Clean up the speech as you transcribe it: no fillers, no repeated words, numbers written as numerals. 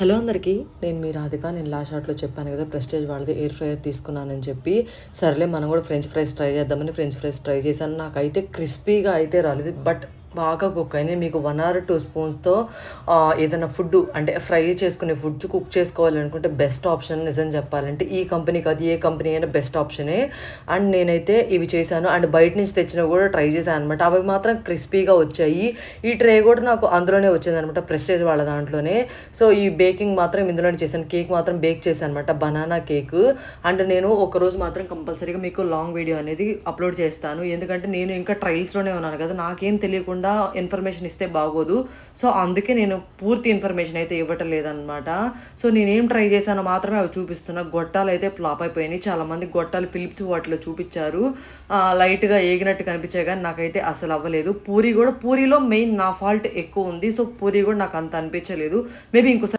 Hello అందరికీ, నేను మీ రాధిక. నేను లాస్ట్ షాట్లో చెప్పాను కదా, ప్రెస్టేజ్ వాళ్ళది ఎయిర్ ఫ్రైయర్ తీసుకున్నానని చెప్పి. సర్లే మనం కూడా ఫ్రెంచ్ ఫ్రైస్ ట్రై చేద్దామని ఫ్రెంచ్ ఫ్రైస్ ట్రై చేశాను. నాకైతే క్రిస్పీగా అయితే రాలేదు, బట్ బాగా కుక్ అయినాయి. మీకు 1 or 2 స్పూన్స్తో ఏదైనా ఫుడ్ అంటే ఫ్రై చేసుకునే ఫుడ్స్ కుక్ చేసుకోవాలనుకుంటే బెస్ట్ ఆప్షన్. నిజం చెప్పాలంటే ఈ కంపెనీ కాదు, ఏ కంపెనీ అయినా బెస్ట్ ఆప్షనే. అండ్ నేనైతే ఇవి చేశాను. అండ్ బయట నుంచి తెచ్చినవి కూడా ట్రై చేశాను అనమాట. అవి మాత్రం క్రిస్పీగా వచ్చాయి. ఈ ట్రే కూడా నాకు అందులోనే వచ్చిందనమాట, ప్రెస్టేజ్ వాళ్ళ దాంట్లోనే. సో ఈ బేకింగ్ మాత్రం ఇందులోనే చేశాను. కేక్ మాత్రం బేక్ చేశాను అనమాట, బనానా కేక్. అండ్ నేను ఒకరోజు మాత్రం కంపల్సరీగా మీకు లాంగ్ వీడియో అనేది అప్లోడ్ చేస్తాను. ఎందుకంటే నేను ఇంకా ట్రయల్స్లోనే ఉన్నాను కదా, నాకేం తెలియకుండా ఇన్ఫర్మేషన్ ఇస్తే బాగోదు. సో అందుకే నేను పూర్తి ఇన్ఫర్మేషన్ అయితే ఇవ్వటం లేదనమాట. సో నేనేం ట్రై చేశానో మాత్రమే అవి చూపిస్తున్నా. గొట్టాలు అయితే ఫ్లాప్ అయిపోయినాయి. చాలామంది గొట్టాలు ఫిలిప్స్ వాటిలో చూపించారు, లైట్గా ఏగినట్టు కనిపించాయి, కానీ నాకైతే అసలు అవ్వలేదు. పూరీలో మెయిన్ నా ఫాల్ట్ ఎక్కువ ఉంది. సో పూరీ కూడా నాకు అంత అనిపించలేదు. మేబీ ఇంకోసారి